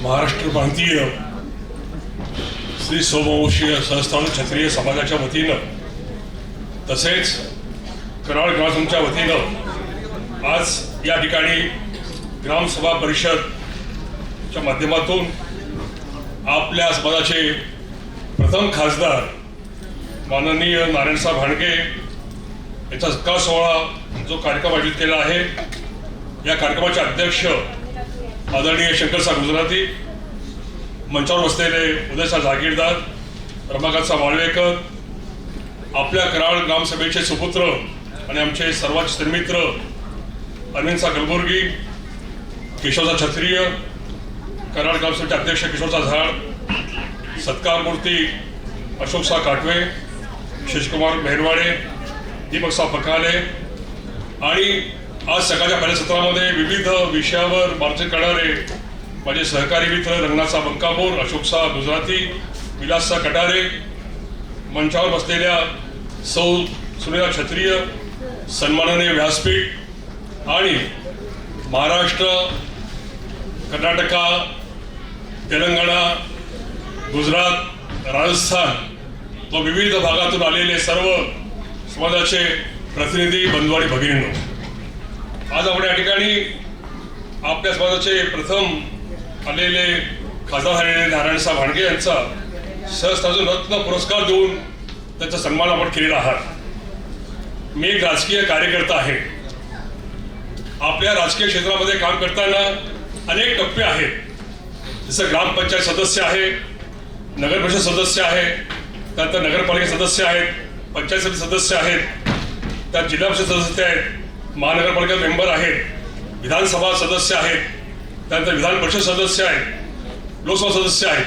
महाराष्ट्र प्रांतीय श्री सोमवंशीय सहस्त्राणू क्षत्रिय समाजाच्या वतीनं तसेच कराड ग्रामसंघाच्या वतीनं आज या ठिकाणी ग्रामसभा परिषदच्या माध्यमातून आपल्या समाजाचे प्रथम खासदार माननीय नारायणसाहेब भांडगे यांचा सत्कार सोहळा जो कार्यक्रम आयोजित केला आहे, या कार्यक्रमाचे अध्यक्ष आदरणीय शंकरसाहेब गुजराती, मंचावर बसलेले उदयसाहेब जागीरदार, रमाकांतसाहेब माळवेकर, आपल्या कराड ग्रामसभेचे सुपुत्र आणि आमचे सर्वात सन्मित्र अरविंदसाहेब कलबुर्गी, केशवसाहेब क्षत्रिय, कराड ग्रामसभेचे अध्यक्ष किशोरसाहेब झाड, सत्कारमूर्ती अशोकसाहेब काटवे, शशिकुमार मेहरवाडे, दीपकसाहेब पकाले आणि आज सकाळच्या पहिल्या सत्रामध्ये विविध विषयावर मार्गदर्शन करणारे माझे सहकारी मित्र रंगनाथसाहेब बंकापूर, अशोकसाहेब गुजराती, विलाससाहेब कटारे, मंचावर बसलेल्या सौ सुनीता क्षत्रिय, सन्माननीय व्यासपीठ आणि महाराष्ट्र, कर्नाटका, तेलंगणा, गुजरात, राजस्थान व विविध भागातून आलेले सर्व समाजाचे प्रतिनिधी, बंधू आणि भगिनींनो, आज आपण या ठिकाणी आपल्या समाजाचे प्रथम आलेले खासदार झालेले नारायणसाहेब भांडगे यांचा सहस्त्राणू रत्न पुरस्कार देऊन त्यांचा सन्मान आपण केलेला आहात. मी एक राजकीय कार्यकर्ता आहे. आपल्या राजकीय क्षेत्रामध्ये काम करताना अनेक टप्पे आहेत. जसं ग्रामपंचायत सदस्य आहे, नगर परिषद सदस्य आहे, त्यानंतर नगरपालिका सदस्य आहेत, पंचायत समिती सदस्य आहेत, त्यात जिल्हा परिषद सदस्य आहेत, महानगरपालिका मेंबर आहेत, विधानसभा सदस्य आहेत, त्यानंतर विधान परिषद सदस्य आहेत, लोकसभा सदस्य आहेत.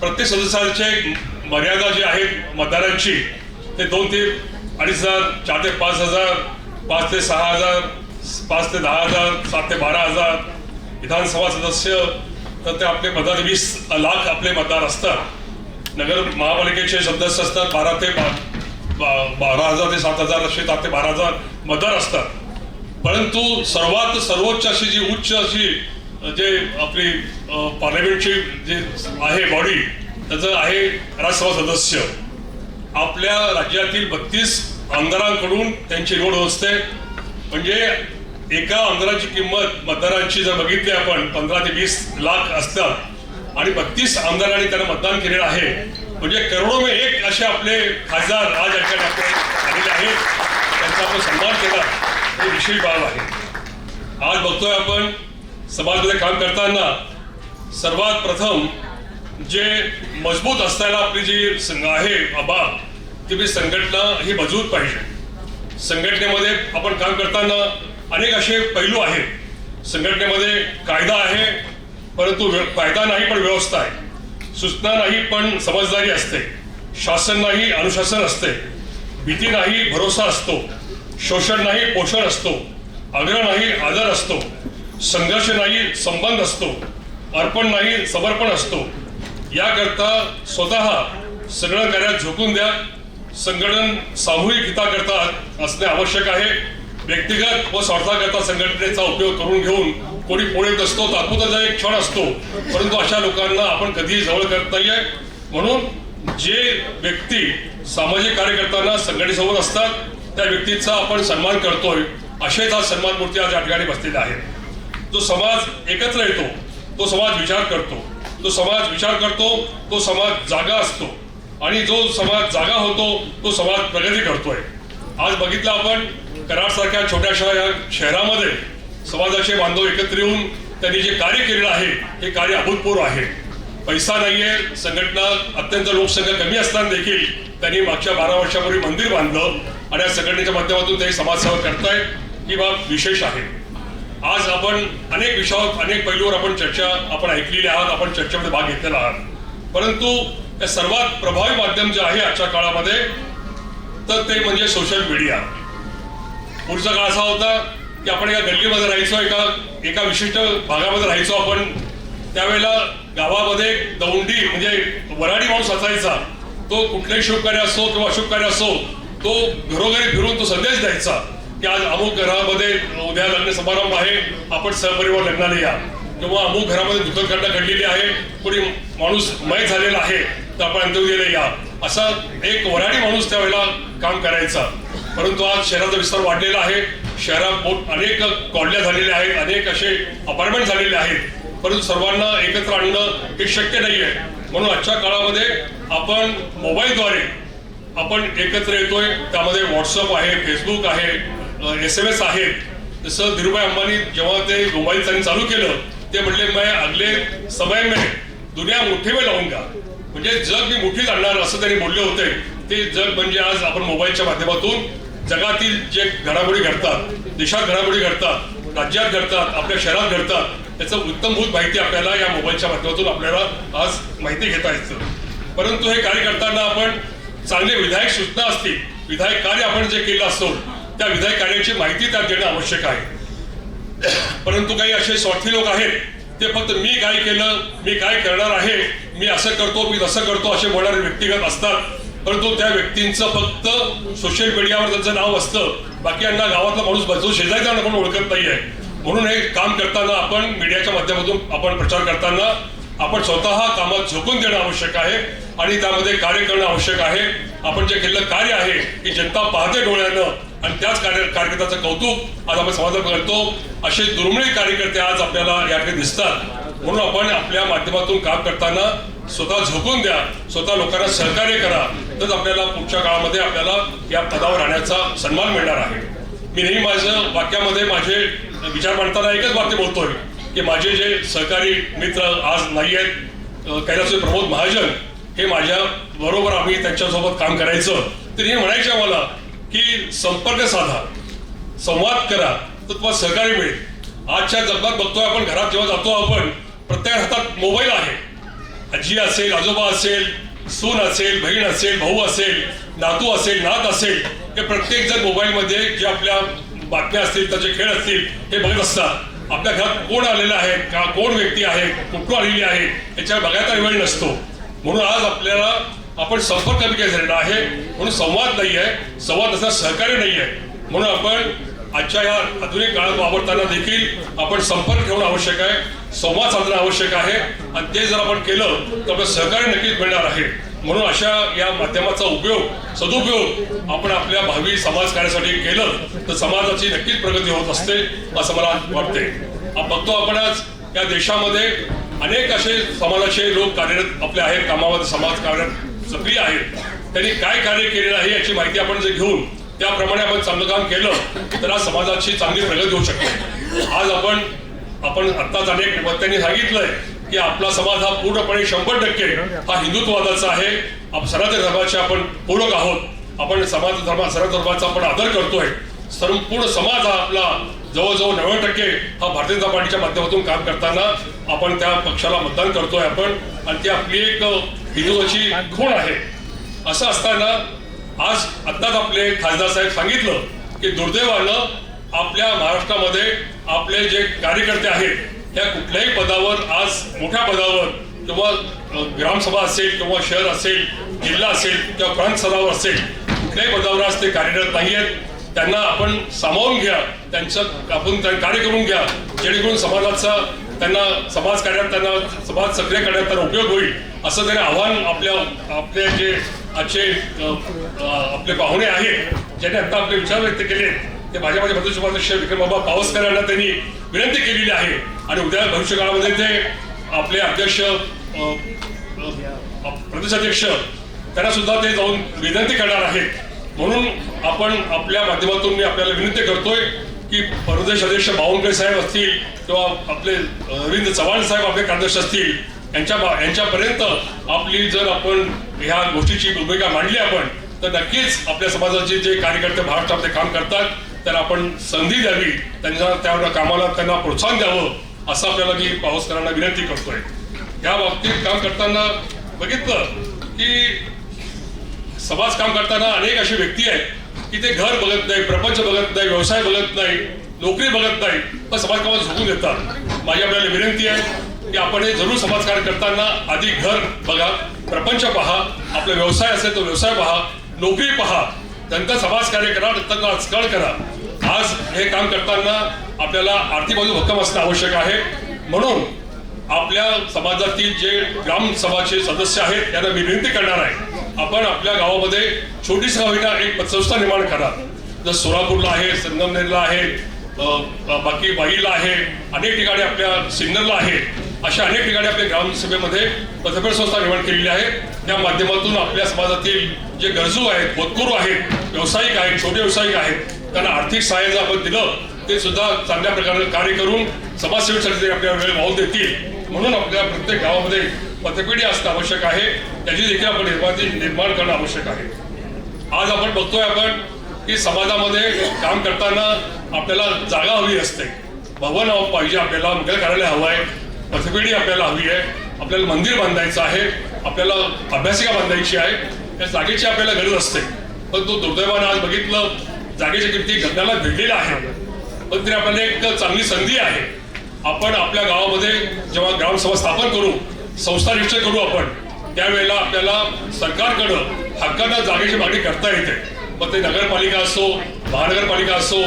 प्रत्येक सदस्याचे मर्यादा जी आहे मतदारांची ते 2 ते 2,500, 4 ते 5,000, 5 ते 6,000, 5 ते 10,000, 7 ते 12,000. विधानसभा सदस्य तर ते आपले मतदार 20 लाख आपले मतदार असतात. नगर महापालिकेचे सदस्य असतात 12 ते 12,000 ते 7,000 असे 7 ते 12,000 मतदार असतात. परंतु सर्वोच्च अशी जी उच्च अशी जे आपली पार्लमेंटची जे आहे बॉडी, त्याचं आहे राज्यसभा सदस्य. आपल्या राज्यातील 32 आमदारांकडून त्यांची निवड असते. म्हणजे एका आमदाराची किंमत मतदारांची जर बघितली आपण 15 ते 20 लाख असतात आणि 32 आमदारांनी त्यांना मतदान केलेलं आहे. म्हणजे करोडो में एक असे आपले खासदार आज या ठिकाणी आपले आलेले आहेत. त्यांचा आपण सन्मान केला ही विशेष बाब आहे. आज बघतोय आपण समाजामध्ये काम करताना सर्वात प्रथम जे मजबूत असताना आपली जी आहे बाब ती संघटना ही मजबूत पाहिजे. संघटनेमध्ये आपण काम करताना अनेक असे पैलू आहेत. संघटनेमध्ये कायदा आहे, परंतु कायदा नाही पण व्यवस्था आहे. सूचना नाही पण समजदारी असते. शासन नाही अनुशासन असते. भीती नाही भरोसा असतो. शोषण नाही पोषण असतो. आग्रह नाही आदर असतो. संघर्ष नाही संबंध असतो. अर्पण नाही समर्पण असतो. याकरता स्वतः सगळं कार्यात झोकून द्या. संघटन सामूहिक हिताकरता असणे आवश्यक आहे. व्यक्तिगत व स्वार्थाकरता संघटनेचा उपयोग करून घेऊन कोणी पोळीत असतो, तात्पुरता एक क्षण असतो, परंतु अशा लोकांना आपण कधीही जवळ करत नाहीये. म्हणून जे व्यक्ती सामाजिक कार्य करताना संघटनेसोबत असतात त्या व्यक्तीचा आपण सन्मान करतोय. असेच आज सन्मान मूर्ती आज या ठिकाणी बसलेल्या आहेत. जो समाज एकत्र येतो, तो समाज विचार करतो. तो समाज विचार करतो, तो समाज जागा असतो आणि जो समाज जागा होतो तो समाज प्रगती करतोय. आज बघितलं आपण कराड सारख्या छोट्याशा या शहरामध्ये समाजाचे बांधव एकत्र येऊन त्यांनी जे कार्य केलेलं आहे हे कार्य अभूतपूर्व आहे. पैसा नाहीये, संघटना अत्यंत लोकसंख्या कमी असताना देखील त्यांनी मागच्या 12 वर्षापूर्वी मंदिर बांधलं आणि या संघटनेच्या माध्यमातून ते समाजसेवा करतायत. ही बाब विशेष आहे. आज आपण अनेक विषयावर अनेक पैलूवर आपण ऐकलेली आहात, आपण चर्चेमध्ये भाग घेतलेला आहात. परंतु या सर्वात प्रभावी माध्यम जे आहे आजच्या काळामध्ये तर ते म्हणजे सोशल मीडिया. पुढचा काळ असा होता की आपण एका गल्लीमध्ये राहायचो, एका विशिष्ट भागामध्ये राहायचो आपण. त्यावेळेला गावामध्ये दौंडी म्हणजे वराडी माणूस असायचा. तो कुठलेही शुभ कार्य असो किंवा अशुभ कार्य असो तो घरोघरी फिरून तो संदेश द्यायचा की आज अमुक घरामध्ये उद्या लग्न समारंभ आहे, आपण सहपरिवार लग्नाला या. किंवा अमुक घरामध्ये दुःखद घटना घडलेली आहे, कोणी माणूस मय झालेला आहे तर आपण अंत्यविधीला या, असा एक वऱ्हाडी माणूस त्यावेळेला काम करायचा. परंतु आज शहराचा विस्तार वाढलेला आहे, शहरात अनेक कॉलन्या झालेल्या आहेत, अनेक असे अपार्टमेंट झालेले आहेत, परंतु सर्वांना एकत्र आणणं हे शक्य नाही आहे. म्हणून आजच्या काळामध्ये आपण मोबाईलद्वारे आपण एकत्र येतोय. त्यामध्ये व्हॉट्सअप आहे, फेसबुक आहे, SMS आहेत. जसं धीरूभाई अंबानी जेव्हा ते मोबाईल त्यांनी चालू केलं ते म्हटले, मैं अगले समय में दुनिया मुठ्ठी में लावूंगा, म्हणजे जग मी मुठीत आणणार असं त्यांनी बोलले होते. ते जग म्हणजे आज आपण मोबाईलच्या माध्यमातून जगातील जे घडामोडी घडतात, देशात घडामोडी घडतात, राज्यात घडतात, आपल्या शहरात घडतात, त्याचं उत्तमभूत माहिती आपल्याला या मोबाईलच्या माध्यमातून आपल्याला आज माहिती घेता येतं. परंतु हे कार्य करताना आपण चांगले विधायक सूचना असतील, विधायक कार्य आपण जे केलं असतो त्या विधायक कार्याची माहिती त्यात देणं आवश्यक आहे. परंतु काही असे स्वार्थी लोक आहेत, ते फक्त मी काय केलं, मी काय करणार आहे, मी असं करतो, मी तसं करतो असे बोलणारे व्यक्तिगत असतात. परंतु त्या व्यक्तींचं फक्त सोशल मीडियावर त्यांचं नाव असतं, बाकी यांना गावातला माणूस बसतो शेजारचा आपण ओळखत नाहीये. म्हणून हे काम करताना आपण मीडियाच्या माध्यमातून आपण प्रचार करताना आपण स्वतः कामात झोकून देणं आवश्यक आहे आणि त्यामध्ये कार्य करणं आवश्यक आहे. आपण जे केलेलं कार्य आहे की जनता पाहते डोळ्यानं आणि त्याच कार्यकर्त्याचं कौतुक आज आपण समाजात करतो. असे दुर्मिळ कार्यकर्ते आज आपल्याला याकडे दिसतात. म्हणून आपण आपल्या माध्यमातून काम करताना स्वतः झोकून द्या, स्वतः लोकांना सहकार्य करा, तर आपल्याला पुढच्या काळामध्ये आपल्याला या पदावर राहण्याचा सन्मान मिळणार आहे. मी नेहमी माझं वाक्यामध्ये माझे विचार मांडताना एकच वाक्य बोलतोय की माझे जे सहकारी मित्र आज नाही आहेत, कैलासवासी प्रमोद महाजन हे माझ्या बरोबर आम्ही त्यांच्यासोबत काम करायचं, तर हे म्हणायचे आम्हाला की संपर्क साधा, संवाद करा, तर तुम्हाला सहकार्य मिळेल. आजच्या जगात बघतोय आपण, घरात जेव्हा जातो आपण प्रत्येक हातात मोबाईल आहे. आजी असेल, आजोबा असेल, सून असेल, बहीण असेल, भाऊ असेल, नातू असेल, नात असेल, हे प्रत्येक जण मोबाईलमध्ये जे आपल्या बातम्या असतील, त्याचे खेळ असतील हे बघत असतात. आपल्या घरात कोण आलेलं आहे का, कोण व्यक्ती आहे, कुठून आलेली आहे याच्या बघायचा वेळ नसतो. म्हणून आज आपल्याला आपण संपर्क कमी काय झालेला आहे, म्हणून संवाद नाही आहे, संवाद असणं सहकार्य नाही आहे. म्हणून आपण आजच्या या आधुनिक काळात वावरताना देखील आपण संपर्क ठेवणं आवश्यक आहे, संवाद साधणं आवश्यक आहे आणि ते जर आपण केलं तर आपलं सहकार्य नक्कीच मिळणार आहे. म्हणून अशा या माध्यमाचा उपयोग, सदुपयोग आपण आपल्या भावी समाज कार्यासाठी केलं तर समाजाची नक्कीच प्रगती होत असते असं मला वाटते. बघतो आपण आज या देशामध्ये अनेक असे समाजाचे लोक कार्यरत आपले आहेत, कामामध्ये समाज कार्यात सक्रिय आहेत. त्यांनी काय कार्य केलेलं आहे याची माहिती आपण जर घेऊन त्याप्रमाणे आपण चांगलं काम केलं तर आज समाजाची चांगली प्रगती होऊ शकते. आज आपण आत्ताच अनेक वक्त्यांनी सांगितलंय की आपला समाज हा पूर्णपणे 100% हा हिंदुत्ववादाचा आहे. सनातन धर्माचे आपण पूरक आहोत. आपण सनातन धर्माचा आपण आदर करतोय. संपूर्ण समाज हा आपला जवळजवळ 90% हा भारतीय जनता पार्टीच्या माध्यमातून काम करताना आपण त्या पक्षाला मतदान करतोय आपण, आणि ती आपली एक हिंदुत्वाची खूण आहे. असं असताना आज आत्ताच आपले खासदार साहेब सांगितलं की दुर्दैवानं आपल्या महाराष्ट्रामध्ये आपले जे कार्यकर्ते आहेत त्या कुठल्याही पदावर, आज मोठ्या पदावर किंवा ग्रामसभा असेल किंवा शहर असेल, जिल्हा असेल किंवा प्रांत स्तरावर असेल, कुठल्याही पदावर आज ते कार्यरत नाही आहेत. त्यांना आपण सामावून घ्या, त्यांचं आपण कार्य करून घ्या, जेणेकरून समाजाचा त्यांना समाज कार्यात, त्यांना समाज सक्रिय करण्यात त्यांना उपयोग होईल असं त्यांनी आव्हान आपले जे आजचे आपले पाहुणे आहेत ज्यांनी आता आपले विचार व्यक्त केले ते भाजपाचे प्रदेश उपाध्यक्ष विक्रमबाबा पावसकर यांना त्यांनी विनंती केलेली आहे. आणि उद्या भविष्य काळामध्ये ते आपले अध्यक्ष, प्रदेशाध्यक्ष त्यांना सुद्धा ते जाऊन विनंती करणार आहेत. म्हणून आपण आपल्या माध्यमातून मी आपल्याला विनंती करतोय की प्रदेश अध्यक्ष बावनकुळे साहेब असतील किंवा आपले अरविंद चव्हाण साहेब आपले कार्याध्यक्ष असतील, यांच्यापर्यंत आपली जर आपण ह्या गोष्टीची भूमिका मांडली आपण तर नक्कीच आपल्या समाजाचे जे कार्यकर्ते महाराष्ट्रामध्ये काम करतात त्यांना आपण संधी द्यावी, त्या कामाला त्यांना प्रोत्साहन द्यावं असं आपल्याला मी पावसकरांना विनंती करतोय. या बाबतीत काम करताना बघितलं की समाज काम करताना अनेक अशी व्यक्ती आहेत की ते घर बघत नाही, प्रपंच बघत नाही, व्यवसाय बघत नाही, नोकरी बघत नाही, पण समाज कामात झोकून देतात. माझी आपल्याला विनंती आहे की आपण हे जरूर समाजकार्य करताना आधी घर बघा, प्रपंच पहा, आपला व्यवसाय असेल तो व्यवसाय पहा, नोकरी पहा, नंतर समाजकार्य करा, नंतर राजकारण करा. आज हे काम करताना आपल्याला आर्थिक बाजू भक्कम असणं आवश्यक आहे. म्हणून आपल्या समाजातील जे ग्रामसभाचे सदस्य आहेत त्यांना मी विनंती करणार आहे, आपण आपल्या गावामध्ये छोटीशी होईना एक पतसंस्था निर्माण करा. जसं सोलापूरला आहे, संगमनेरला आहे, बाकी वाईला आहे, अनेक ठिकाणी आपल्या सिन्नरला आहे. अशा अनेक ठिकाणी आपल्या ग्रामसभेमध्ये पतपेढ संस्था निर्माण केलेली आहे. त्या माध्यमातून आपल्या समाजातील जे गरजू आहेत, होतकरू आहेत, व्यावसायिक आहेत, छोटे व्यावसायिक आहेत, त्यांना आर्थिक सहाय्य जर आपण दिलं ते सुद्धा चांगल्या प्रकारे कार्य करून समाजसेवेसाठी ते आपल्याला वेळ वाहून देतील. म्हणून आपल्या प्रत्येक गावामध्ये पतपेढी असणं आवश्यक आहे. त्याची देखील आपण निर्माण करणं आवश्यक आहे. आज आपण बघतोय आपण की समाजामध्ये काम करताना आपल्याला जागा हवी असते, भवन पाहिजे, आपल्याला मंगल कार्यालय हवं आहे, पतपेढी आपल्याला हवी आहे, आपल्याला मंदिर बांधायचं आहे, आपल्याला अभ्यासिका बांधायची आहे. या जागेची आपल्याला गरज असते. पण तो दुर्दैवानं आज बघितलं जागेच्या किमती गगनाला भिडलेल्या आहेत. पण तरी आपल्याला एक चांगली संधी आहे. आपण आपल्या गावामध्ये जेव्हा ग्रामसभा स्थापन करू, संस्था निश्चित करू आपण, त्यावेळेला आपल्याला सरकारकडं हक्कानं जागेची मागणी करता येते. मग ते नगरपालिका असो, महानगरपालिका असो,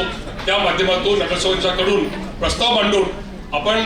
त्या माध्यमातून नगरसेवकांच्याकडून प्रस्ताव मांडून आपण